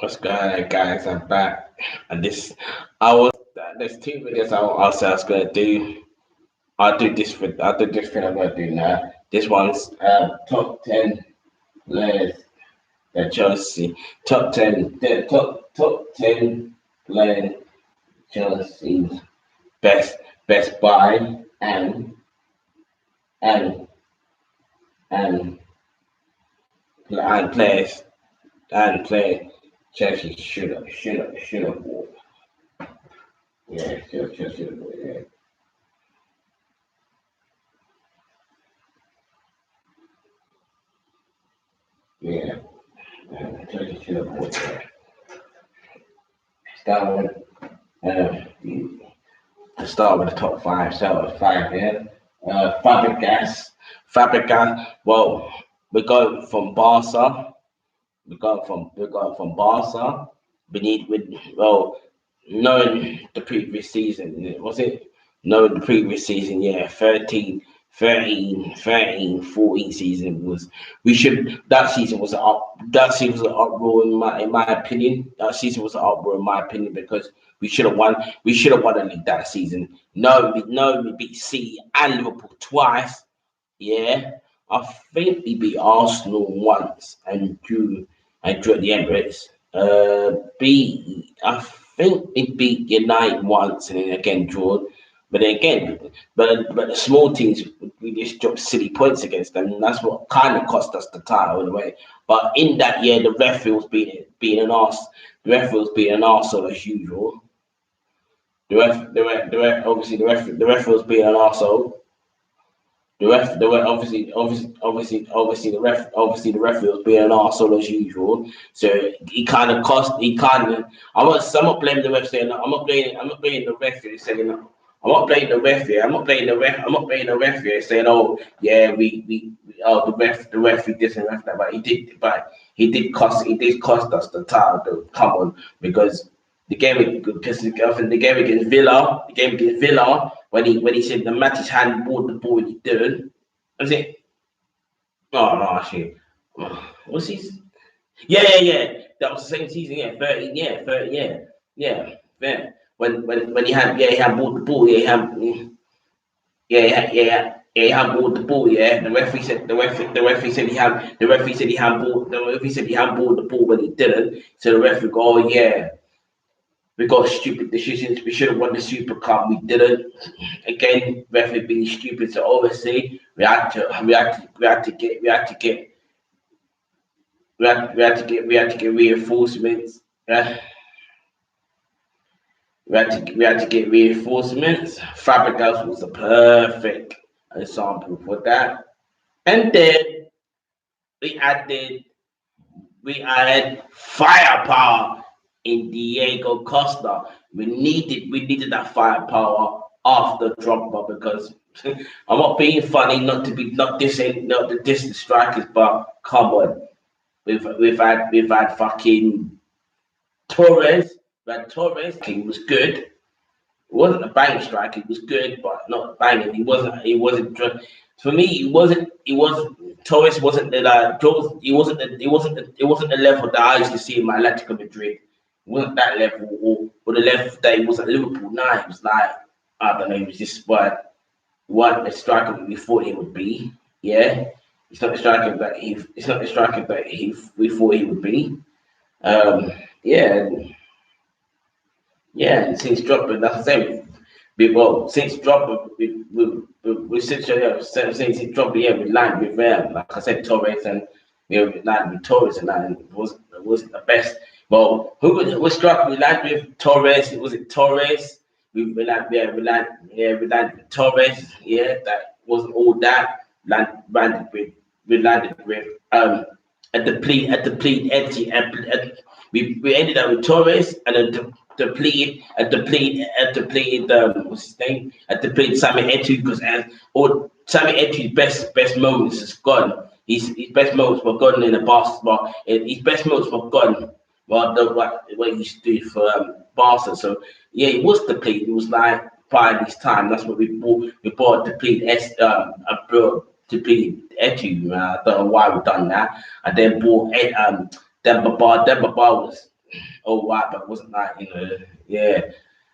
What's going on, guys? I'm back, and this I was there's two videos I said I was gonna do. I'll do this video I'm gonna do now. This one's top 10 players that Chelsea top 10 players Chelsea's best best buy and and and players and play Chelsea should have bought. Yeah, should have bought. Yeah. Yeah, Turkey should have bought that. Start with to start with the top five. Start with five. Yeah. Fabregas. Well, we go from Barca. We got from Barca. We need with well, knowing the previous season. Was it? Knowing the previous season. Yeah, 14 season was we should that season was an uproar in my opinion. That season was an uproar in my opinion because we should have won the league that season. No, we beat City and Liverpool twice. Yeah. I think we beat Arsenal once and drew at the Emirates. I think we beat United once and then again draw. But then again, but the small teams, we just dropped silly points against them, and that's what kind of cost us the title in a way. But in that year, the referee was being an arse. The referee was being an arsehole as usual. The ref was being an arsehole. The referee was being an arsehole as usual. So he kind of cost. I'm not blaming the ref saying. I'm not blaming the referee saying. I'm not blaming the ref here. I'm not blaming the ref here saying, "Oh, yeah, the referee this and ref that." But he did cost us the title. Though. Come on, because the game against Villa, when he said the Matic handballed the ball and he didn't. Was it? Oh no, actually, what's his? Yeah. That was the same season. Yeah, 13. Yeah, 13. Yeah. When he handballed the ball. He handballed the ball. Yeah, the referee said he handballed the ball when he didn't. So the referee go, oh yeah. We got stupid decisions. We should have won the Super Cup. We didn't. Again, referee being stupid. So obviously, we had to get reinforcements. We had to get reinforcements. Fabregas was the perfect example for that. And then we added firepower in Diego Costa. We needed that firepower after Drogba because I'm not being funny, not to diss the strikers, but come on, we've had fucking Torres. We had Torres. He was good. It wasn't a bang strike. He was good, but not banging. He wasn't. For me, he wasn't. Torres wasn't the like. It wasn't the level that I used to see in my Atletico Madrid. Wasn't that level or the level that he was at Liverpool. Now it was like I don't know. He was just what the striker we thought he would be. Yeah, it's not the striker that we thought he would be. Yeah, yeah. And since dropping, that's the same. Since dropping, we since he dropped, yeah, we lined with like I said, Torres and we lined with Torres and that. And it wasn't the best. Well, who was struck? We landed with Torres. Was it Torres? We landed with Torres. Yeah, that wasn't all that. We landed with a depleted edgy. We ended up with Torres and a depleted what's his name? A depleted Sammy Etu because Sammy Etu's best moments is gone. His best moments were gone in the basketball. His best moments were gone. Well, what he used to do for Barca. So yeah, it was depleted. It was like by this time. That's what we bought. We bought depleted Etu. I don't know why we've done that. And then bought Demba Ba. Demba Ba was all white, but wasn't like, yeah.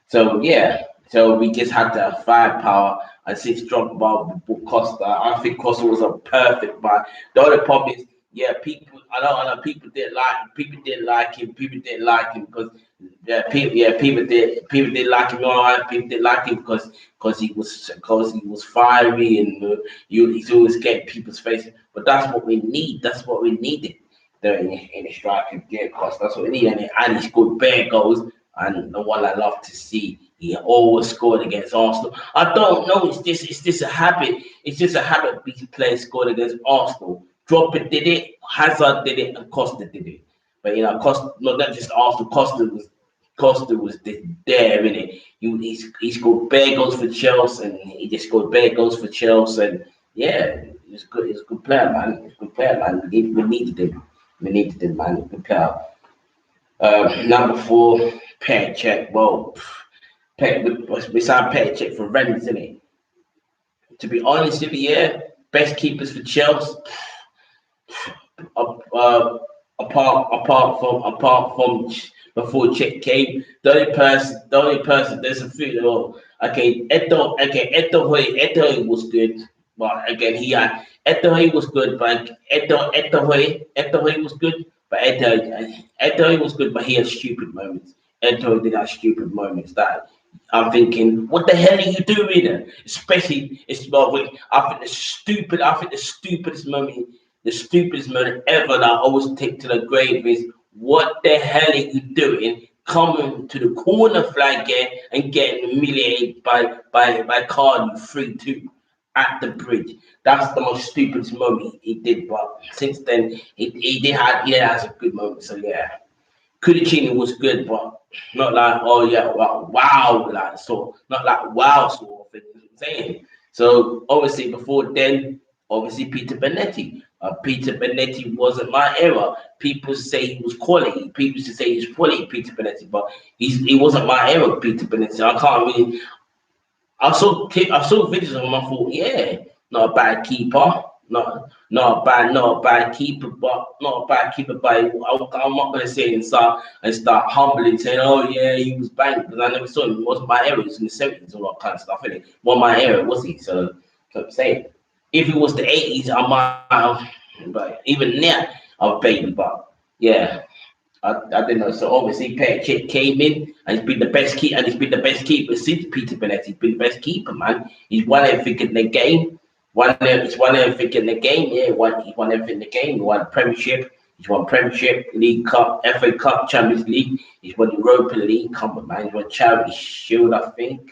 So yeah, so we just had to have firepower. And since Drogba with Costa, I think Costa was a perfect buy. The only problem is, yeah, people. I know people didn't like him. People didn't like him because people did like him. All right, people did like him because he was fiery and he's always getting people's faces. But that's what we need. That's what we needed there in the striking game. Cause that's what we need. And he scored bare goals. And the one I love to see, he always scored against Arsenal. I don't know. It's just a habit. It's just a habit. These players scored against Arsenal. Dropa did it, Hazard did it, and Costa did it. But Costa, not just Arsenal. Costa was there in it. He scored bare goals for Chelsea, and he just scored bare goals for Chelsea. And yeah, he's good. He's a good player, man. He's a good player, man. We needed him. We needed him, man. Good player. Number 4, Petr Cech. Well, we signed Petr Cech for Rennes, isn't it? To be honest with you, yeah, best keepers for Chelsea. Apart from before Cech came, the only person. There's a few. Eto was good, but again Eto was good, but Eto was good. But Eto was good, but he had stupid moments. Eto did have stupid moments that I'm thinking, what the hell are you doing? Especially, I think the stupidest moment ever that I always take to the grave is, what the hell are you doing? Coming to the corner flag here and getting humiliated by Cardiff 3-2 at the bridge. That's the most stupidest moment he did. But since then, he has a good moment. So yeah, Kudicini was good, but not like, oh yeah, wow, like, so not like wow sort of thing. You know what I'm saying. So obviously before then, obviously Peter Benetti. Peter Benetti wasn't my era. People say he was quality. People used to say he's quality, Peter Benetti, but he wasn't my era, Peter Benetti. I can't really. I saw videos of him. I thought, yeah, not a bad keeper, not a bad keeper, but not a bad keeper. But I'm not gonna say and start humbling, saying, oh yeah, he was bang, because I never saw him. It wasn't my era. It was in the 70s, all that kind of stuff. It wasn't my era, was he? So I'm saying, if it was the 80s, I might have, but even now, I'll baby. But yeah. I didn't know. So obviously, Petr Cech came in and he's been the best keeper, and he's been the best keeper since Peter Benetti. He's been the best keeper, man. He's won everything in the game. He's won everything in the game. Yeah, he's won everything in the game. He won Premiership. He's won Premiership, League Cup, FA Cup, Champions League. He's won Europa League. Come on, man. He's won Charity Shield, I think.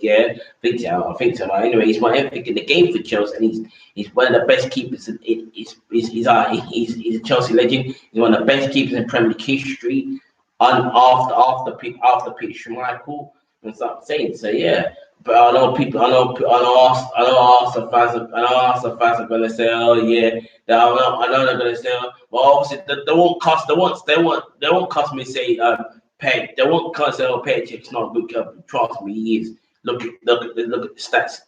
Yeah. I think so. Anyway, he's won everything in the game for Chelsea, and he's one of the best keepers. He's a Chelsea legend. He's one of the best keepers in Premier League history. And after Peter Schmeichel, and so I'm saying. So yeah. But I know Arsenal fans are gonna say, oh yeah, I know they're gonna say, well, obviously they won't cuss me, say they won't cuss, say, oh, Petr Cech's not good keeper. Trust me, he is. Look at the stats.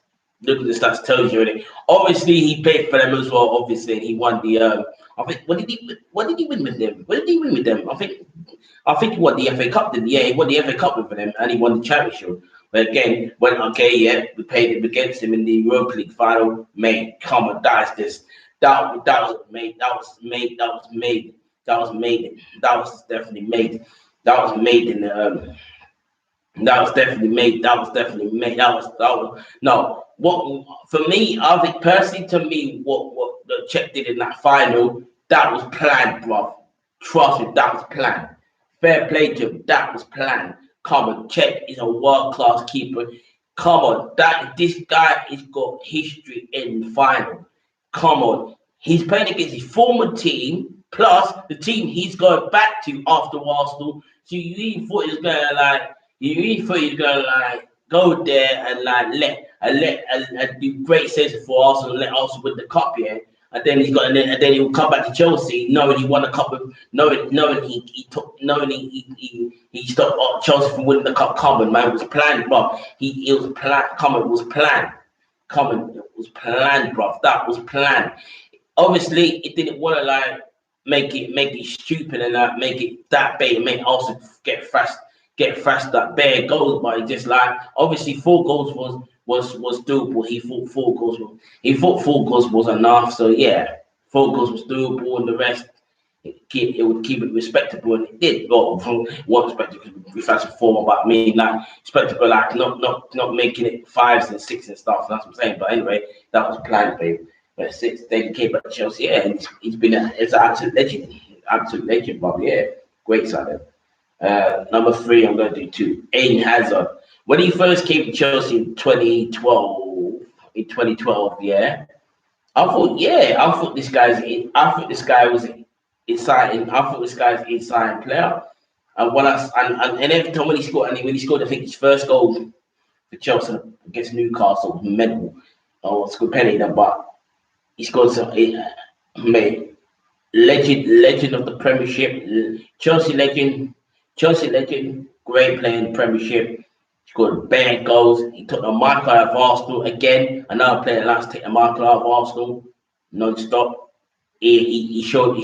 Look at the stats, tells you already. Obviously, he played for them as well. Obviously, and he won the. I think what did he win with them? What did he win with them? I think he won the FA Cup. He won the FA Cup with them, and he won the Charity Shield. But again, we played him against him in the Europa League final. Mate, come on, that was made. That was definitely made. That was made in the. That was definitely made. No. What for me? I think personally, to me, what the Czech did in that final, that was planned, bro. Trust me, that was planned. Fair play to him. That was planned. Come on, Czech is a world class keeper. Come on, this guy has got history in the final. Come on, he's playing against his former team, plus the team he's going back to after Arsenal. So you really thought he was gonna go there and let do great saves for Arsenal, and let Arsenal win the cup, yeah. And then he'll come back to Chelsea, knowing he won the cup, knowing he stopped Chelsea from winning the cup. Common, man, it was planned, bro. It was planned. Common was planned. Common, it was planned, bro. That was planned. Obviously, it didn't want to make it stupid and that make it that big, make also get thrashed that bare goals, but it's just like obviously 4 goals was doable. He thought 4 goals was enough. So yeah, 4 goals was doable, and the rest it would keep it respectable, and it did. Well, from what perspective, we fancy 4, but I mean like respectable, like not making it 5s and 6s and stuff. That's what I'm saying. But anyway, that was planned, babe. But 6, David came back to Chelsea. Yeah, and he's been it's an absolute legend, but yeah, great side. Number 3, I'm going to do 2. Eden Hazard. When he first came to Chelsea in 2012, yeah, I thought this guy was exciting. I thought this guy's an exciting player. And every time when he scored, I think his first goal for Chelsea against Newcastle was mental. Oh, it's good penny, but he scored some mate, legend of the Premiership, Chelsea legend, great player in the Premiership. He scored bad goals. He took the mark out of Arsenal again. Another player likes to take the mark out of Arsenal non-stop. He showed the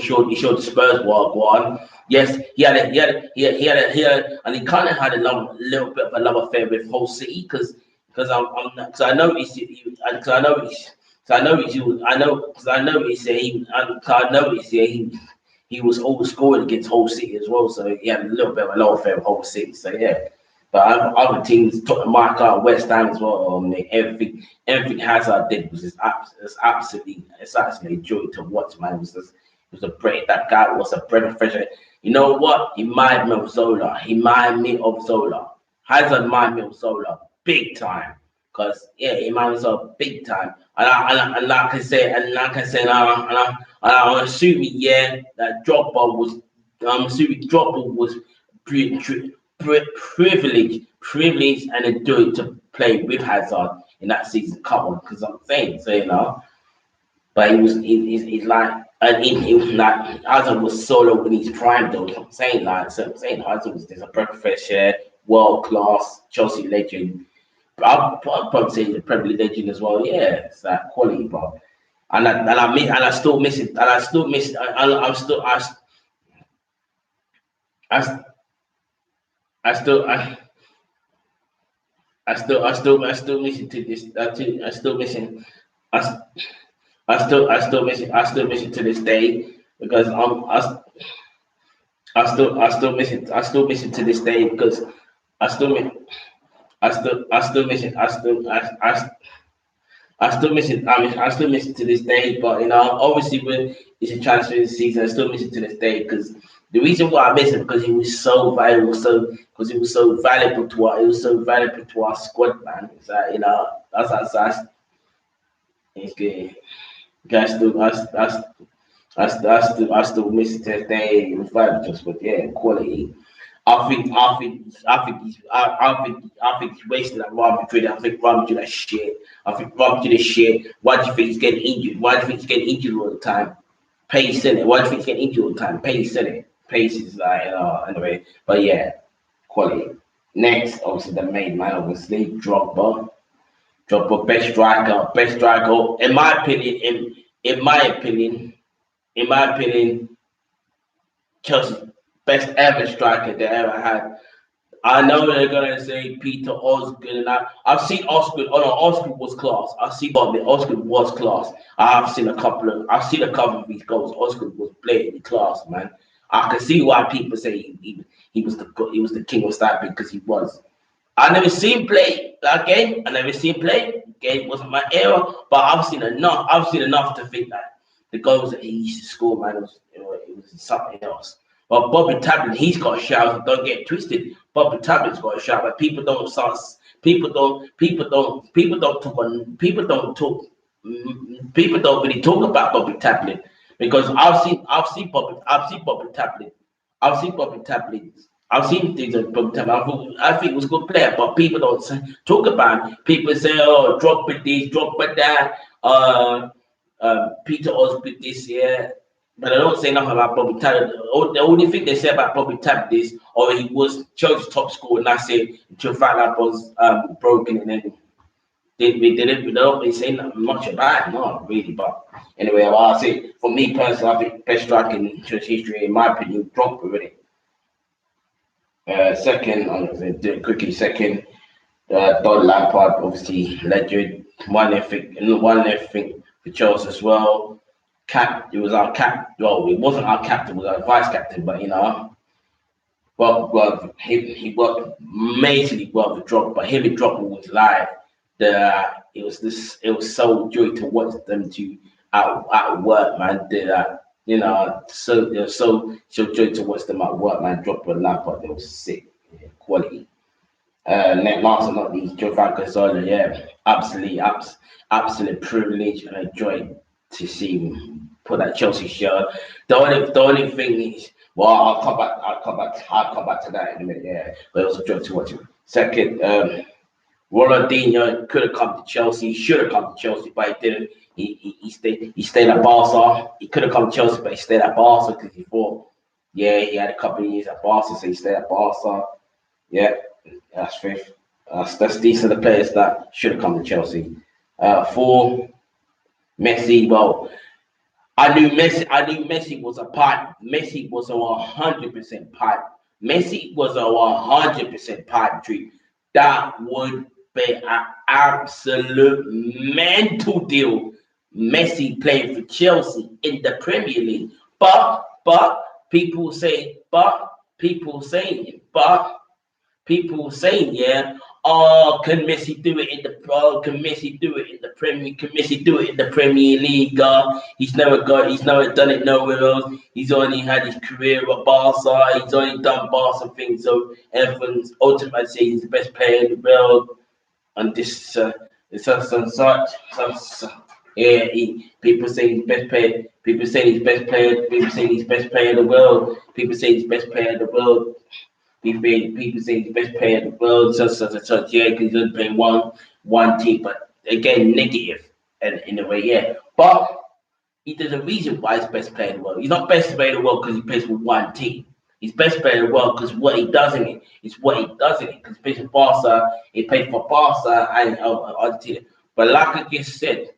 Spurs what go on. Yes, he had, and he kind of had a little bit of a love affair with whole City because I noticed he was over scoring against Hull City as well, so he had a little bit of a love affair with Hull City. So yeah. But other teams took the mark out, West Ham as well. Everything Hazard did was absolutely a joy to watch, man. It was a break. That guy was a breath of fresh air. You know what? He reminded me of Zola. Hazard reminded me of Zola big time. Because yeah, he reminded me of big time. And like I say, I'm assuming that Drogba was privileged and a joy to play with Hazard in that season. Come on, because I'm saying so, but he's like, and he was like Hazard was solo in his prime though. I'm saying Hazard was just a breath of fresh air, world class Chelsea legend. I'll probably say he's a Premier League legend as well. Yeah, it's that quality, bro. And I still miss it. And I still miss it. I'm still I still miss it to this. I still miss it. I still miss it to this day because I still miss it. I still miss it to this day because I still miss. I still miss it. I still miss it. I still miss it to this day. But obviously, when it's a transfer season, I still miss it to this day because the reason why I miss it because he was so valuable, because he was so valuable to our squad, man. It's like that's it's good. I still miss it to this day. It was valuable, just but yeah, quality. I think he's wasted at Real Madrid. I think Real Madrid is shit. Why do you think he's getting injured? Why do you think he's getting injured all the time? Pace in it. Why do you think he's getting injured all the time? Pace in it. Pace is like anyway. But yeah, quality. Next, obviously the main man, obviously Drogba. Drogba, best striker. In my opinion, Chelsea best ever striker they ever had. I know they're gonna say Peter Osgood, and I've seen Osgood. Oh no, Osgood was class. Osgood was class. I've seen a couple of his goals. Osgood was blatantly class, man. I can see why people say he was the king of sniping because he was. I never seen play that game. Game wasn't my era, but I've seen enough. To think that the goals that he used to score, man, it was something else. But Bobby Tablin, he's got a shout. Don't get twisted. Bobby Tablin's got a shout, but people don't talk. People don't really talk about Bobby Tablin because I've seen Bobby Tablin. I've seen things of Bobby Tablin. I think he was a good player, but people don't talk about him. People say, "Oh, Drogba this, Drogba that." Peter Osgood this year. But I don't say nothing about Bobby Tablin. The only thing they say about Bobby Tablin is, he was Chelsea's top scorer, and that's it. Until Fat Lab was broken, and then We don't really say much about it, not really. But anyway, I'll say for me personally, I think best striker in Chelsea history, in my opinion, Drogba really. Second, I'm going to do it quickly. Second, Don Lampard, obviously legend, won everything for Chelsea as well. It was our cap. Well, it wasn't our captain, it was our vice captain, but he worked amazingly well with Drogba. But him and Drogba was live. It was so joy to watch them to at work, man. So it was so joy to watch them at work, man. Drogba and Lampard, they was sick, yeah, quality. Last but not least, Jovan Gonzalo, yeah, absolute privilege and a joy to see him put that Chelsea shirt. The only thing is, well, I'll come back to that in a minute, yeah. But it was a joy to watch him. Second, Ronaldinho could have come to Chelsea, should have come to Chelsea, but he didn't. He stayed at Barca. He could have come to Chelsea, but he stayed at Barca because he thought, yeah, he had a couple of years at Barca, so he stayed at Barca. Yeah, that's fifth. These are the players that should have come to Chelsea. Four, Messi. Well, I knew Messi was a part. Messi was a 100% part. Messi was a 100% part dream. That would be an absolute mental deal. Messi playing for Chelsea in the Premier League. But people say, yeah, oh, can Messi do it in the Pro? Can Messi do it in the Premier? Can Messi do it in the Premier League? He's never done it nowhere else. He's only had his career at Barca. He's only done Barca things. So everyone's ultimately saying he's the best player in the world. And this it's such. Yeah, people say he's best player. People say he's best player. People say he's best player in the world. People say he's best player in the world. People say he's the best player in the world, such, yeah, because he's only playing one team, but again, negative and in a way, yeah. But there's a reason why he's best player in the world. He's not best player in the world because he plays for one team. He's best player in the world because what he does in it is what he does in it. Because he plays for Barca, he played for Barca and Argentina. But like I just said,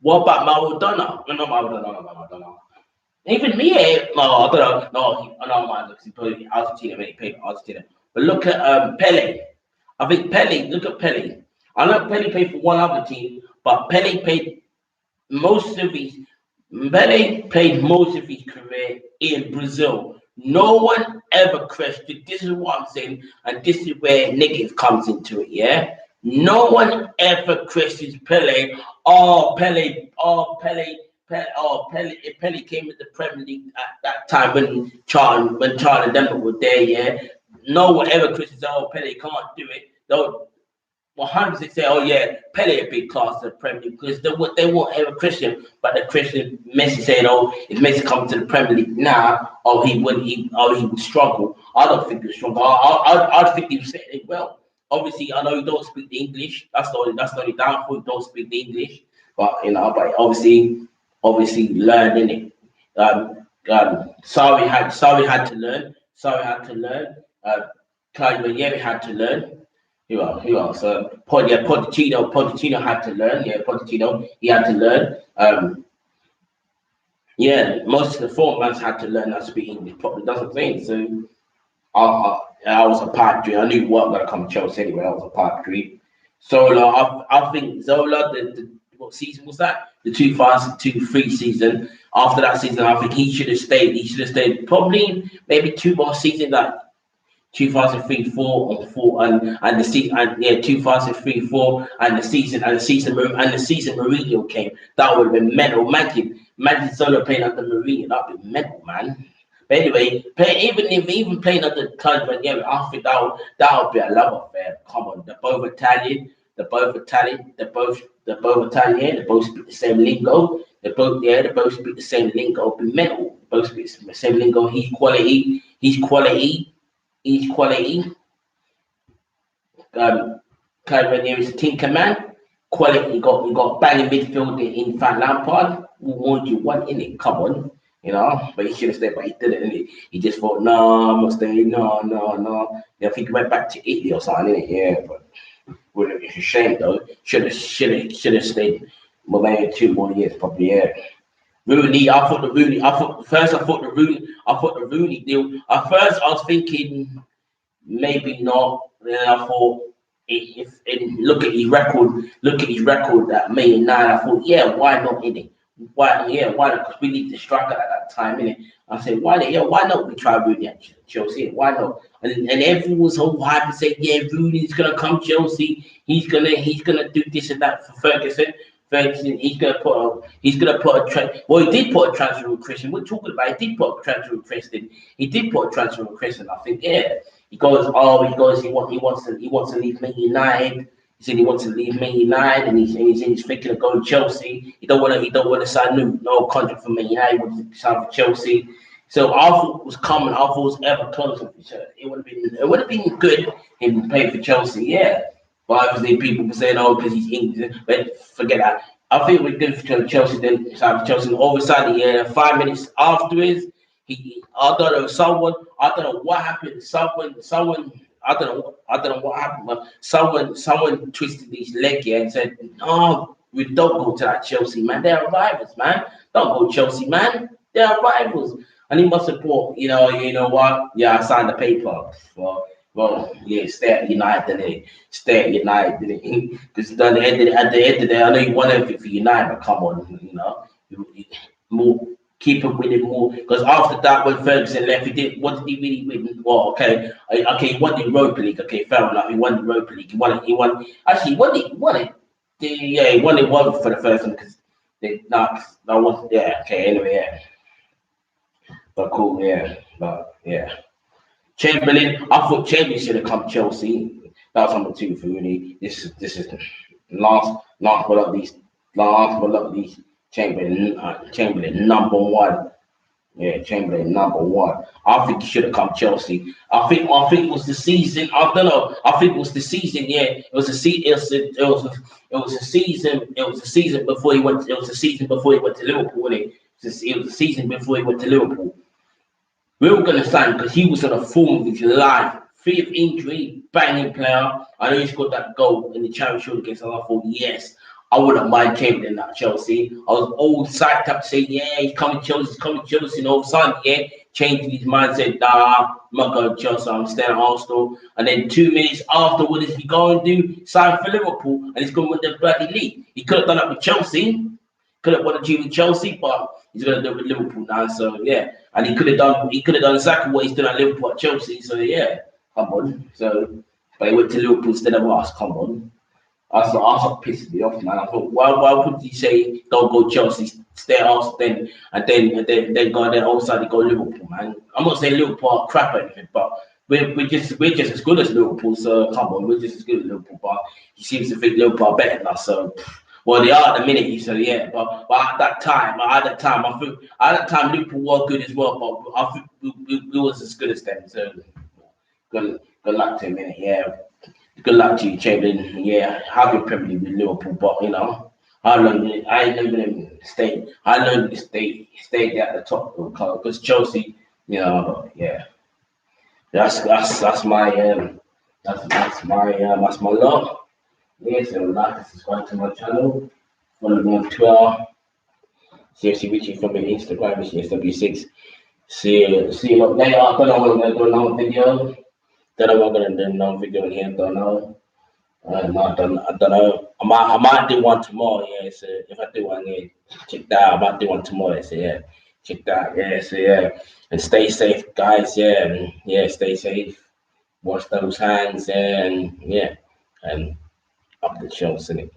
what about Maradona? No, Maradona. Even me, no, I don't know. No, man, because he played Argentina, he played for Argentina. But look at Pele. I think Pele, look at Pele. I know Pele played for one other team, but Pele played most of his career in Brazil. No one ever questioned. This is what I'm saying, and this is where negative comes into it, yeah? No one ever questions Pele. Pele came in the Premier League at that time when Charlie and Denver were there, yeah. No one ever questions, oh, Pele can't do it. They'll 100% say, oh yeah, Pele a big class in the Premier League because they won't ever question, but the Christian Messi saying, oh, if Messi comes to the Premier League now, he would struggle. I don't think he would struggle. I think he was saying it well. Obviously, I know you don't speak the English. That's the only downfall. You don't speak the English, but but obviously learning it. Sorry had to learn. Claudio Ranieri had to learn. Who else? Pochettino had to learn. Yeah, Pochettino, he had to learn. Yeah, most of the formats had to learn how to speak English properly. That's what I'm saying. So I was a pipe dream. I knew you weren't gonna come to Chelsea anyway. I was a pipe dream. Zola, I think Zola, what season was that? The 2002-3 season. After that season, I think he should have stayed. He should have stayed probably maybe two more seasons, like 2003-4 and the season, and yeah, 2003-4 and the season Mourinho came. That would have been mental. Imagine Zola playing under Mourinho. That'd be mental, man. But anyway, even playing under Claudio Ranieri, I think that would be a love affair. Come on, they're both Italian. They both speak the same lingo. They both speak the same lingo. Be mental. Both speak the same lingo. He's quality. Claudio Ranieri is a tinker man. Quality. You got banging midfield in Frank Lampard. Who warned you one in it? Come on. But he should have stayed, but he didn't. He just thought, no, I'm not staying. No. I think he went back to Italy or something, innit? Yeah, but Well, it's a shame though. Should have stayed Malaya 2 more years, probably. Yeah. Rooney, I thought the Rooney. I thought the Rooney deal. At first, I was thinking maybe not. Then I thought, if and look at his record at Man United. I thought, yeah, why not in it? Why, yeah, why not? Because we need the striker at that time, innit? I said, why not we try Rooney at Chelsea? Why not? And everyone was so hype and said, yeah, Rooney's gonna come Chelsea. He's gonna do this and that for Ferguson. Ferguson, he's gonna put a well, he did put a transfer request in. We're talking about he did put a transfer request in. He did put a transfer request in. I think, yeah. He wants to leave Man United. He said he wants to leave Man United, and he's thinking of going to Chelsea. He don't want to sign no contract for Man United. He wants to sign for Chelsea. So I thought it was coming. I thought it was ever close. It would have been good him playing for Chelsea, yeah. But obviously people were saying, oh, because he's English. But forget that. I think we're good for Chelsea. Then sign for Chelsea. And all of a sudden, yeah, 5 minutes afterwards, I don't know, I don't know what happened. I don't know what happened, but someone twisted his leg here and said, "No, we don't go to that Chelsea, man. They're rivals, man. Don't go Chelsea, man. They're rivals." And he must have thought, you know what? Yeah, I signed the paper. Well, yeah, stay at United, didn't it? Stay at United, didn't it? Because at the end of the day, I know you want everything for United, but come on, more. Keep him winning more, because after that, when Ferguson left, what did he really win? Well, okay, he won the Europa League. Okay, fair enough. He won the Europa League. He won it. Actually, he won it. Yeah, he won it one for the first one because that was, yeah. Okay, anyway, yeah. But cool, yeah. But yeah, Chamberlain. I thought Chamberlain should have come Chelsea. That was number two for me. This is last but not least. Chamberlain number one. Yeah, Chamberlain number one. I think he should have come Chelsea. I think it was the season. I don't know. I think it was the season. Yeah, it was a season. It was a season. It was a season before he went. It was a season before he went to Liverpool. Wasn't it? It was a season before he went to Liverpool. We were gonna sign because he was on a form of his life. Free of injury, banging player. I know he scored that goal in the Championship against us. I thought, yes, I wouldn't mind Chamberlain at Chelsea. I was all psyched up to say, yeah, he's coming Chelsea, and all of a sudden, yeah, changed his mind, said, nah, I'm not going to Chelsea, I'm staying at Arsenal. And then 2 minutes after, what does he go and do? Sign for Liverpool, and he's going to win the bloody league. He could have done it with Chelsea, could have won a G with Chelsea, but he's going to do it with Liverpool now. So yeah, and he could have done exactly what he's done at Liverpool at Chelsea. So yeah, come on. So, but he went to Liverpool instead of us. Come on. I was pissed me off, man. I thought, why would you say don't go Chelsea, stay at Arsenal, and then go there outside to go Liverpool, man? I'm not saying Liverpool are crap or anything, but we're just as good as Liverpool. So come on, we're just as good as Liverpool. But he seems to think Liverpool are better than us. So well, they are at the minute. So yeah, but at that time, Liverpool were good as well. But I think we was as good as them. So good luck to him, innit? Yeah. Good luck to you, Chamberlain. Yeah, have your Premier League with Liverpool, but I know going stay. I know to stay at the top because Chelsea, yeah. That's my lot. Yeah, so like and subscribe to my channel. Follow me on Twitter. CFC Richie from my Instagram, SW6. See you up later. I don't know when I'm gonna do another video. Don't know what I'm gonna do another video in here. Don't know. I don't know. I might do one tomorrow. Yeah. So if I do one, yeah, check that out. I might do one tomorrow. So yeah, check that. Yeah. So yeah, and stay safe, guys. Yeah, and yeah, stay safe. Wash those hands, and yeah, and up the show, innit?